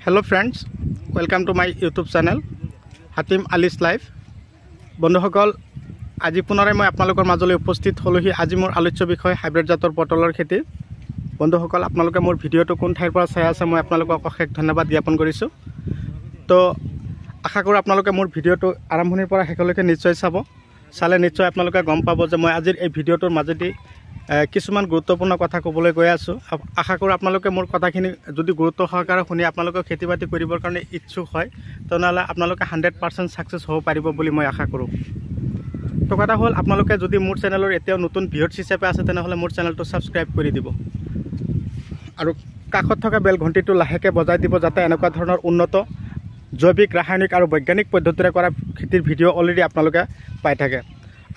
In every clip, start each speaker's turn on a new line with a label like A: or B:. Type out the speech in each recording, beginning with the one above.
A: Hello friends, welcome to my YouTube channel Hatim Ali's Life. বন্ধুসকল আজি পুনৰাই মই আপোনালোকৰ মাজলৈ উপস্থিত হলোহি। আজি মোৰ আলোচ্য বিষয় হাইব্ৰিড জাতৰ পটলৰ খেতি। বন্ধুসকল আপোনালোকে মোৰ ভিডিঅ'টো কোন ঠাইৰ পৰা চাই আছে মই আপোনালোকক অশেষ ধন্যবাদ জ্ঞাপন কৰিছোঁ। তো আশা কৰোঁ আপোনালোকে মোৰ ভিডিঅ'টো আৰম্ভণিৰ পৰা শেষলৈকে নিশ্চয় চাব। চালে নিশ্চয় আপোনালোকে গম পাব যে মই আজিৰ এই ভিডিঅ'টোৰ মাজেদি কিছুমান গুৰুত্বপূৰ্ণ কথা ক'বলৈ গৈ আছোঁ। আশা কৰোঁ আপোনালোকে মোৰ কথাখিনি যদি গুৰুত্ব সহকাৰে শুনি আপোনালোকে খেতি বাতি কৰিবৰ কাৰণে ইচ্ছুক হয় তেনেহ'লে আপোনালোকে 100% ছাকচেছ হ'ব পাৰিব বুলি মই আশা কৰোঁ। তো কথা হ'ল আপোনালোকে যদি মোৰ চেনেলৰ এতিয়াও নতুন ভিউৱাৰ্ছ হিচাপে আছে তেনেহ'লে মোৰ চেনেলটো ছাবস্ক্ৰাইব কৰি দিব আৰু কাষত থকা বেল ঘণ্টিটো লাহেকৈ বজাই দিব যাতে এনেকুৱা ধৰণৰ উন্নত জৈৱিক ৰাসায়নিক আৰু বৈজ্ঞানিক পদ্ধতিৰে কৰা খেতিৰ ভিডিঅ' অলৰেডি আপোনালোকে পাই থাকে।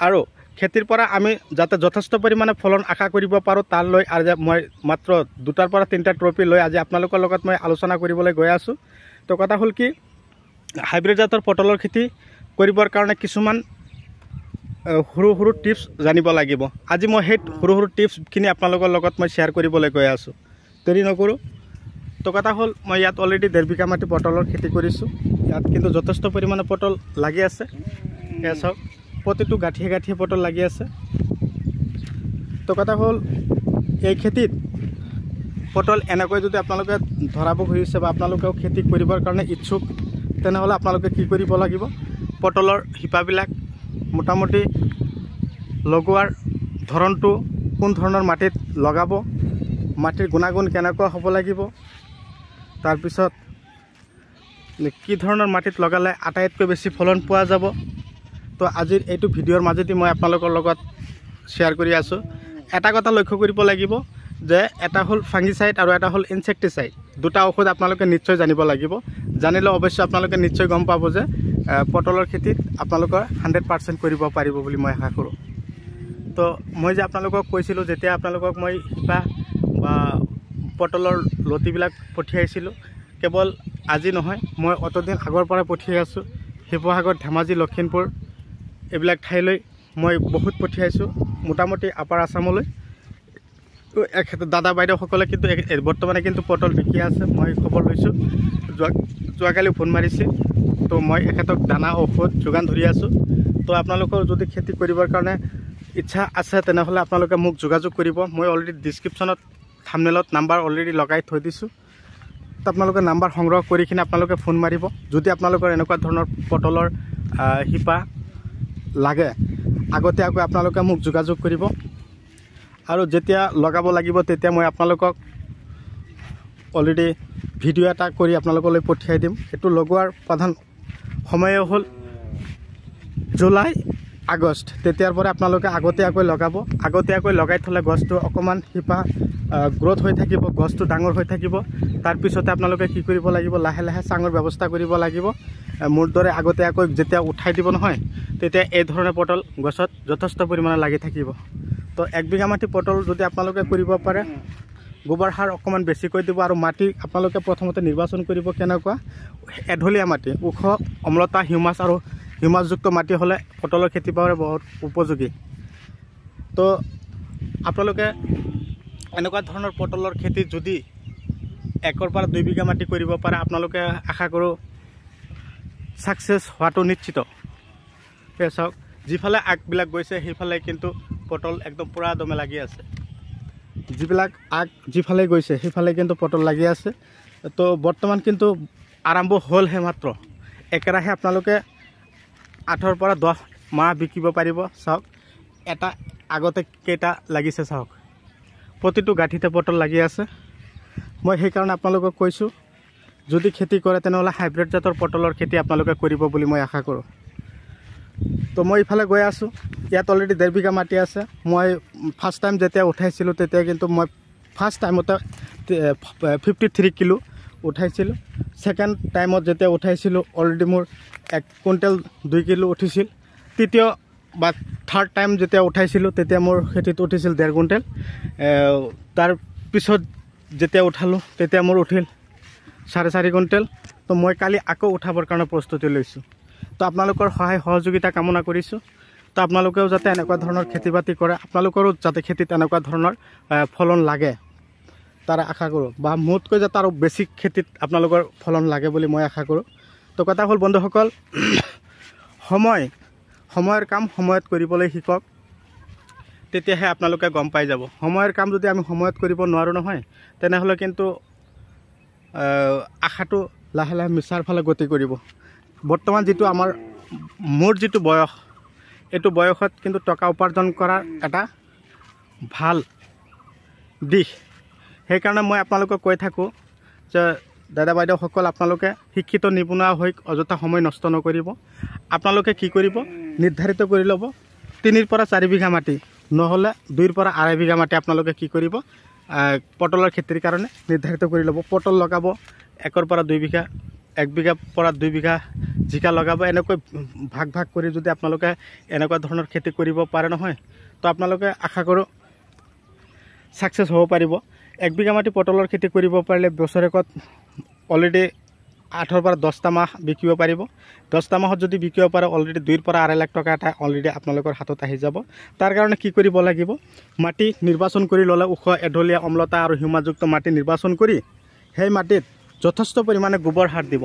A: আৰু খেতিৰ পৰা আমি যাতে যথেষ্ট পৰিমাণে ফলন আশা কৰিব পাৰোঁ তাৰ লৈ আজি মই মাত্ৰ 2টাৰ পৰা 3টা ট্ৰফি লৈ আজি আপোনালোকৰ লগত মই আলোচনা কৰিবলৈ গৈ আছোঁ। তো কথা হ'ল কি হাইব্ৰিড জাতৰ পটলৰ খেতি কৰিবৰ কাৰণে কিছুমান সৰু সৰু টিপছ জানিব লাগিব। আজি মই সেই সৰু সৰু টিপছখিনি আপোনালোকৰ লগত মই শ্বেয়াৰ কৰিবলৈ গৈ আছোঁ। দেৰি নকৰোঁ। তো কথা হ'ল মই ইয়াত অলৰেডি 1.5 বিঘা মাটি পটলৰ খেতি কৰিছোঁ। ইয়াত কিন্তু যথেষ্ট পৰিমাণে পটল লাগি আছে। এয়া চাওক প্ৰতিটো গাঁঠিয়ে গাঁঠিয়ে পটল লাগি আছে। তো কথা হ'ল এই খেতিত পটল এনেকৈ যদি আপোনালোকে ধৰাব খুজিছে বা আপোনালোকেও খেতি কৰিবৰ কাৰণে ইচ্ছুক তেনেহ'লে আপোনালোকে কি কৰিব লাগিব, পটলৰ শিপাবিলাক মোটামুটি লগোৱাৰ ধৰণটো কোন ধৰণৰ মাটিত লগাব, মাটিৰ গুণাগুণ কেনেকুৱা হ'ব লাগিব, তাৰপিছত কি ধৰণৰ মাটিত লগালে আটাইতকৈ বেছি ফলন পোৱা যাব। তো আজিৰ এইটো ভিডিঅ'ৰ মাজেদি মই আপোনালোকৰ লগত শ্বেয়াৰ কৰি আছোঁ। এটা কথা লক্ষ্য কৰিব লাগিব যে এটা হ'ল ফাংগিচাইড আৰু এটা হ'ল ইনচেক্টিচাইড। দুটা ঔষধ আপোনালোকে নিশ্চয় জানিব লাগিব। জানিলে অৱশ্যে আপোনালোকে নিশ্চয় গম পাব যে পটলৰ খেতিত আপোনালোকৰ 100% কৰিব পাৰিব বুলি মই আশা কৰোঁ। তো মই যে আপোনালোকক কৈছিলোঁ যেতিয়া আপোনালোকক মই শিপা বা পটলৰ লতিবিলাক পঠিয়াইছিলোঁ কেৱল আজি নহয়, মই অতদিন আগৰ পৰা পঠিয়াই আছোঁ। শিৱসাগৰ, ধেমাজি, লখিমপুৰ এইবিলাক ঠাইলৈ মই বহুত পঠিয়াইছোঁ, মোটামুটি আপাৰ আছামলৈ। দাদা বাইদেউসকলে কিন্তু বৰ্তমানে কিন্তু পটল বিকি আছে। মই খবৰ লৈছোঁ, যোৱাকালি ফোন মাৰিছিল। তো মই এখেতক দানা ঔষধ যোগান ধৰি আছোঁ। তো আপোনালোকৰ যদি খেতি কৰিবৰ কাৰণে ইচ্ছা আছে তেনেহ'লে আপোনালোকে মোক যোগাযোগ কৰিব। মই অলৰেডি ডিছক্ৰিপশ্যনত থাম্বনেইলত নাম্বাৰ অলৰেডি লগাই থৈ দিছোঁ। তো আপোনালোকে নাম্বাৰ সংগ্ৰহ কৰি কিনে আপোনালোকে ফোন মাৰিব যদি আপোনালোকৰ এনেকুৱা ধৰণৰ পটলৰ শিপা লাগে। আগতীয়াকৈ আপোনালোকে মোক যোগাযোগ কৰিব আৰু যেতিয়া লগাব লাগিব তেতিয়া মই আপোনালোকক অলৰেডি ভিডিঅ' এটা কৰি আপোনালোকলৈ পঠিয়াই দিম। এইটো লগোৱাৰ প্ৰধান সময় হ'ল জুলাই, আগষ্ট। তেতিয়াৰ পৰা আপোনালোকে আগতীয়াকৈ লগাব। আগতীয়াকৈ লগাই থ'লে গছটো অকণমান শিপা গ্ৰ'থ হৈ থাকিব, গছটো ডাঙৰ হৈ থাকিব। তাৰপিছতে আপোনালোকে কি কৰিব লাগিব, লাহে লাহে চাঙৰ ব্যৱস্থা কৰিব লাগিব। মোৰ দৰে আগতীয়াকৈ যেতিয়া উঠাই দিব নহয় তেতিয়া এই ধৰণে পটল গছত যথেষ্ট পৰিমাণে লাগি থাকিব। তো 1 বিঘা মাটি পটল যদি আপোনালোকে কৰিব পাৰে গোবৰ সাৰ অকণমান বেছিকৈ দিব আৰু মাটি আপোনালোকে প্ৰথমতে নিৰ্বাচন কৰিব কেনেকুৱা, এঢলীয়া মাটি, ওখ অম্লতা, হিউমাছ আৰু হিউমাছযুক্ত মাটি হ'লে পটলৰ খেতি বাবে বহুত উপযোগী। তো আপোনালোকে এনেকুৱা ধৰণৰ পটলৰ খেতি যদি 1 পৰা 2 বিঘা মাটি কৰিব পাৰে আপোনালোকে আশা কৰোঁ ছাকচেছ হোৱাটো নিশ্চিত। সেয়া চাওক যিফালে আগবিলাক গৈছে সেইফালে কিন্তু পটল একদম পুৰা দমে লাগি আছে। যিবিলাক আগ যিফালে গৈছে সেইফালে কিন্তু পটল লাগি আছে। তো বৰ্তমান কিন্তু আৰম্ভ হ'লহে মাত্ৰ। একেৰাহে আপোনালোকে 8 পৰা 10 মাহ বিকিব পাৰিব। চাওক এটা আগতে কেইটা লাগিছে, চাওক প্ৰতিটো গাঁঠিতে পটল লাগি আছে। মই সেইকাৰণে আপোনালোকক কৈছোঁ যদি খেতি কৰে তেনেহ'লে হাইব্ৰিড জাতৰ পটলৰ খেতি আপোনালোকে কৰিব বুলি মই আশা কৰোঁ। তো মই ইফালে গৈ আছোঁ। ইয়াত অলৰেডি 1.5 বিঘা মাটি আছে। মই ফাৰ্ষ্ট টাইম যেতিয়া উঠাইছিলোঁ তেতিয়া কিন্তু মই ফাৰ্ষ্ট টাইমতে 53 কিলো উঠাইছিলোঁ। ছেকেণ্ড টাইমত যেতিয়া উঠাইছিলোঁ অলৰেডি মোৰ 1 কুইণ্টেল 2 কিলো উঠিছিল। তৃতীয় বা থাৰ্ড টাইম যেতিয়া উঠাইছিলোঁ তেতিয়া মোৰ খেতিত উঠিছিল 1.5 কুইণ্টেল। তাৰপিছত যেতিয়া উঠালোঁ তেতিয়া মোৰ উঠিল 4.5 কুইণ্টেল। তো মই কালি আকৌ উঠাবৰ কাৰণে প্ৰস্তুতি লৈছোঁ। তো আপোনালোকৰ সহায় সহযোগিতা কামনা কৰিছোঁ। তো আপোনালোকেও যাতে এনেকুৱা ধৰণৰ খেতি বাতি কৰে, আপোনালোকৰো যাতে খেতিত এনেকুৱা ধৰণৰ ফলন লাগে তাৰ আশা কৰোঁ বা মোতকৈ যাতে আৰু বেছি খেতিত আপোনালোকৰ ফলন লাগে বুলি মই আশা কৰোঁ। তো কথা হ'ল বন্ধুসকল, সময়ৰ কাম সময়ত কৰিবলৈ শিকক, তেতিয়াহে আপোনালোকে গম পাই যাব। সময়ৰ কাম যদি আমি সময়ত কৰিব নোৱাৰোঁ নহয়, তেনেহ'লে কিন্তু আশাটো লাহে লাহে মিছাৰ ফালে গতি কৰিব। বৰ্তমান যিটো মোৰ যিটো বয়স, এইটো বয়সত কিন্তু টকা উপাৰ্জন কৰাৰ এটা ভাল দিশ। সেইকাৰণে মই আপোনালোকক কৈ থাকোঁ যে দাদা বাইদেউসকল, আপোনালোকে শিক্ষিত নিবনুৱা হৈ অযথা সময় নষ্ট নকৰিব। আপোনালোকে কি কৰিব, নিৰ্ধাৰিত কৰি ল'ব 3 পৰা 4 বিঘা মাটি, নহ'লে 2 পৰা 2.5 বিঘা মাটি আপোনালোকে কি কৰিব, পটলৰ খেতিৰ কাৰণে নিৰ্ধাৰিত কৰি ল'ব। পটল লগাব 1 পৰা 2 বিঘা, 1 বিঘা পৰা 2 বিঘা জিকা লগাব। এনেকৈ ভাগ কৰি যদি আপোনালোকে এনেকুৱা ধৰণৰ খেতি কৰিব পাৰে নহয়, তো আপোনালোকে আশা কৰোঁ ছাকচেছ হ'ব পাৰিব। 1 বিঘা মাটি পটলৰ খেতি কৰিব পাৰিলে বছৰেকত অলৰেডি 8 পৰা 10টা মাহ বিকিব পাৰিব। 10টা মাহত যদি বিকিব পাৰে অলৰেডি 2 পৰা 2.5 লাখ টকা এটা অলৰেডি আপোনালোকৰ হাতত আহি যাব। তাৰ কাৰণে কি কৰিব লাগিব, মাটি নিৰ্বাচন কৰি ল'লে ওখ, এঢলীয়া, অম্লতা আৰু হিমাযুক্ত মাটি নিৰ্বাচন কৰি সেই মাটিত যথেষ্ট পৰিমাণে গোবৰ সাৰ দিব।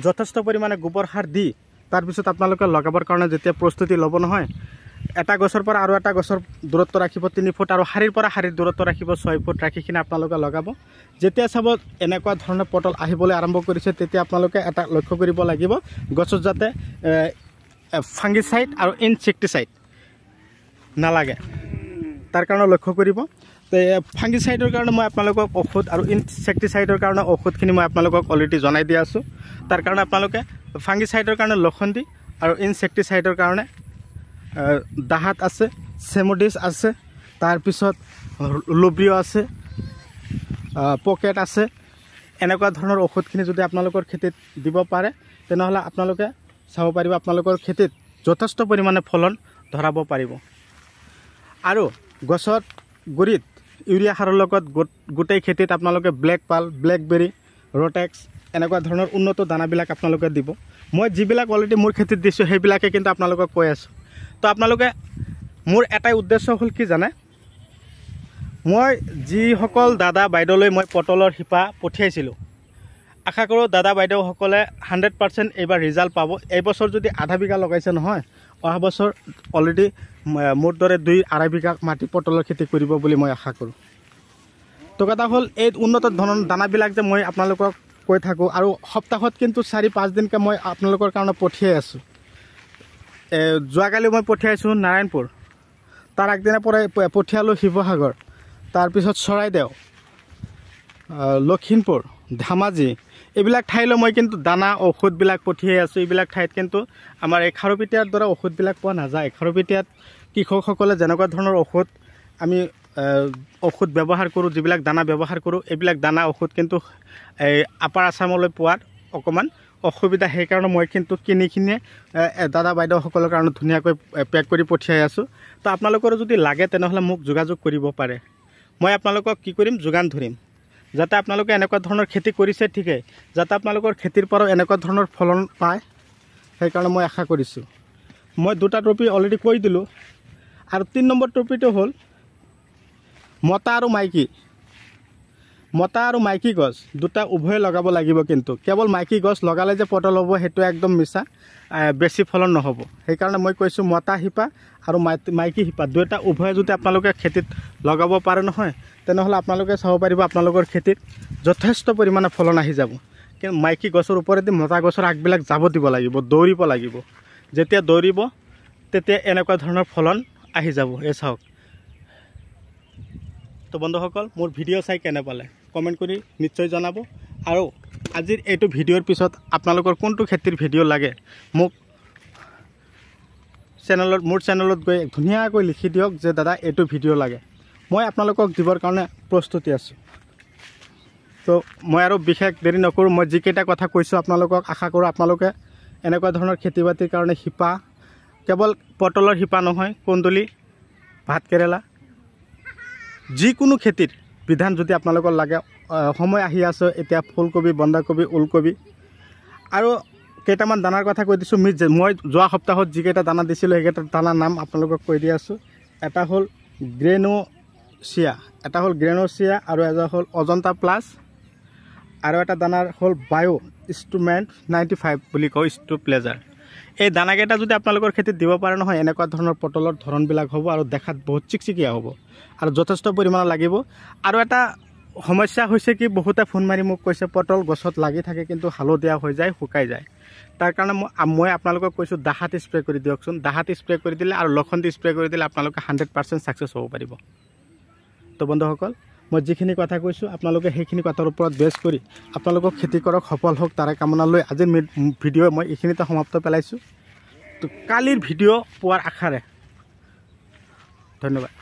A: যথেষ্ট পৰিমাণে গোবৰ সাৰ দি তাৰপিছত আপোনালোকে লগাবৰ কাৰণে যেতিয়া প্ৰস্তুতি ল'ব নহয়, এটা গছৰ পৰা আৰু এটা গছৰ দূৰত্ব ৰাখিব 3 ফুট, আৰু শাৰীৰ পৰা শাৰীৰ দূৰত্ব ৰাখিব 6 ফুট, ৰাখি কিনে আপোনালোকে লগাব। যেতিয়া চাব এনেকুৱা ধৰণৰ পটল আহিবলৈ আৰম্ভ কৰিছে, তেতিয়া আপোনালোকে এটা লক্ষ্য কৰিব লাগিব, গছত যাতে ফাংগিচাইড আৰু ইনচেক্টিচাইড নালাগে, তাৰ কাৰণে লক্ষ্য কৰিব। ফাংগিচাইডৰ কাৰণে মই আপোনালোকক ঔষধ আৰু ইনচেক্টিচাইডৰ কাৰণে ঔষধখিনি মই আপোনালোকক অলৰেডি জনাই দি আছোঁ। তাৰ কাৰণে আপোনালোকে ফাংগিচাইডৰ কাৰণে লখন্দি আৰু ইনচেক্টিচাইডৰ কাৰণে দাহাত আছে, চেমোডিছ আছে, তাৰপিছত লুব্ৰিঅ আছে, পকেট আছে। এনেকুৱা ধৰণৰ ঔষধখিনি যদি আপোনালোকৰ খেতিত দিব পাৰে, তেনেহ'লে আপোনালোকে চাব পাৰিব আপোনালোকৰ খেতিত যথেষ্ট পৰিমাণে ফলন ধৰাব পাৰিব। আৰু গছৰ গুৰিত ইউৰিয়া সাৰৰ লগত গোটেই খেতিত আপোনালোকে ব্লেক পাল, ব্লেকবেৰী, ৰটেক্স এনেকুৱা ধৰণৰ উন্নত দানাবিলাক আপোনালোকে দিব। মই যিবিলাক অলৰেডি মোৰ খেতিত দিছোঁ সেইবিলাকে কিন্তু আপোনালোকক কৈ আছোঁ। তো আপোনালোকে, মোৰ এটাই উদ্দেশ্য হ'ল কি জানে, মই যিসকল দাদা বাইদেউলৈ মই পটলৰ শিপা পঠিয়াইছিলোঁ, আশা কৰোঁ দাদা বাইদেউসকলে 100% এইবাৰ ৰিজাল্ট পাব। এইবছৰ যদি 0.5 বিঘা লগাইছে নহয়, অহা বছৰ অলৰেডি মোৰ দৰে 2-2.5 বিঘা মাটি পটলৰ খেতি কৰিব বুলি মই আশা কৰোঁ। তো কথা হ'ল, এই উন্নত ধৰণৰ দানাবিলাক যে মই আপোনালোকক কৈ থাকোঁ, আৰু সপ্তাহত কিন্তু 4-5 দিনকৈ মই আপোনালোকৰ কাৰণে পঠিয়াই আছোঁ। যোৱাকালি মই পঠিয়াইছোঁ নাৰায়ণপুৰ, তাৰ আগদিনা পৰাই পঠিয়ালোঁ শিৱসাগৰ, তাৰপিছত চৰাইদেউ, লখিমপুৰ, ধেমাজি, এইবিলাক ঠাইলৈ মই কিন্তু দানা ঔষধবিলাক পঠিয়াই আছোঁ। এইবিলাক ঠাইত কিন্তু আমাৰ এই খাৰুপেটীয়াৰ দৰে ঔষধবিলাক পোৱা নাযায়। খাৰুপেটীয়াত কৃষকসকলে যেনেকুৱা ধৰণৰ ঔষধ ব্যৱহাৰ কৰোঁ, যিবিলাক দানা ব্যৱহাৰ কৰোঁ, এইবিলাক দানা ঔষধ কিন্তু এই আপাৰ আছামলৈ পোৱাত অকণমান অসুবিধা। সেইকাৰণে মই কিন্তু কিনিয়ে দাদা বাইদেউসকলৰ কাৰণে ধুনীয়াকৈ পেক কৰি পঠিয়াই আছোঁ। তো আপোনালোকৰ যদি লাগে তেনেহ'লে মোক যোগাযোগ কৰিব পাৰে। মই আপোনালোকক কি কৰিম, যোগান ধৰিম, যাতে আপোনালোকে এনেকুৱা ধৰণৰ খেতি কৰিছে ঠিকেই, যাতে আপোনালোকৰ খেতিৰ পৰাও এনেকুৱা ধৰণৰ ফলন পায়, সেইকাৰণে মই আশা কৰিছোঁ। মই 2টা ট্ৰপি অলৰেডি কৈ দিলোঁ। আৰু 3 নম্বৰ ট্ৰপিটো হ'ল মতা আৰু মাইকী গছ দুটা উভয়ে লগাব লাগিব। কিন্তু কেৱল মাইকী গছ লগালে যে পটল হ'ব সেইটো একদম মিছা, বেছি ফলন নহ'ব। সেইকাৰণে মই কৈছোঁ মতা শিপা আৰু মাইকী শিপা দুয়োটা উভয়ে যদি আপোনালোকে খেতিত লগাব পাৰে নহয়, তেনেহ'লে আপোনালোকে চাব পাৰিব আপোনালোকৰ খেতিত যথেষ্ট পৰিমাণে ফলন আহি যাব। কিন্তু মাইকী গছৰ ওপৰেদি মতা গছৰ আগবিলাক যাব দিব লাগিব, দৌৰিব লাগিব। যেতিয়া দৌৰিব তেতিয়া এনেকুৱা ধৰণৰ ফলন আহি যাব। এই চাওক। তো বন্ধুসকল, মোৰ ভিডিঅ' চাই কেনে পালে কমেণ্ট কৰি নিশ্চয় জনাব। আৰু আজিৰ এইটো ভিডিঅ'ৰ পিছত আপোনালোকৰ কোনটো খেতিৰ ভিডিঅ' লাগে মোক মোৰ চেনেলত গৈ ধুনীয়াকৈ লিখি দিয়ক যে দাদা এইটো ভিডিঅ' লাগে। মই আপোনালোকক দিবৰ কাৰণে প্ৰস্তুতি আছোঁ। তো মই আৰু বিশেষ দেৰি নকৰোঁ। মই যিকেইটা কথা কৈছোঁ আপোনালোকক আশা কৰোঁ আপোনালোকে এনেকুৱা ধৰণৰ খেতি বাতিৰ কাৰণে শিপা, কেৱল পটলৰ শিপা নহয়, কুন্দুলি, ভাতকেৰেলা, যিকোনো খেতিৰ বিধান যদি আপোনালোকৰ লাগে, সময় আহি আছে এতিয়া ফুলকবি, বন্ধাকবি, ওলকবি। আৰু কেইটামান দানাৰ কথা কৈ দিছোঁ। মই যোৱা সপ্তাহত যিকেইটা দানা দিছিলোঁ সেইকেইটা দানাৰ নাম আপোনালোকক কৈ দি আছোঁ। এটা হ'ল গ্ৰেনো চিয়া, এটা হ'ল গ্ৰেনোচিয়া আৰু এটা হ'ল অজন্তা প্লাছ আৰু এটা দানাৰ হ'ল বায়ো ইনষ্ট্ৰুমেণ্ট 95 বুলি কওঁ ষ্টু প্লেজাৰ। এই দানাকেইটা যদি আপোনালোকৰ খেতিত দিব পাৰে নহয়, এনেকুৱা ধৰণৰ পটলৰ ধৰণবিলাক হ'ব আৰু দেখাত বহুত চিকচিকীয়া হ'ব আৰু যথেষ্ট পৰিমাণৰ লাগিব। আৰু এটা সমস্যা হৈছে কি, বহুতে ফোন মাৰি মোক কৈছে পটল গছত লাগি থাকে কিন্তু হালধীয়া হৈ যায়, শুকাই যায়। তাৰ কাৰণে মই আপোনালোকক কৈছোঁ দাহাত স্প্ৰে কৰি দিয়কচোন। দাহাত স্প্ৰে কৰি দিলে আৰু লখন্তি স্প্ৰে কৰি দিলে আপোনালোকে 100% ছাকচেছ হ'ব পাৰিব। তো বন্ধুসকল, মই যিখিনি কথা কৈছোঁ আপোনালোকে সেইখিনি কথাৰ ওপৰত বেছ কৰি আপোনালোকক খেতি কৰক, সফল হওক তাৰে কামনা লৈ আজিৰ ভিডিঅ' মই এইখিনিতে সমাপ্ত পেলাইছোঁ। তো কালিৰ ভিডিঅ' পোৱাৰ আশাৰে ধন্যবাদ।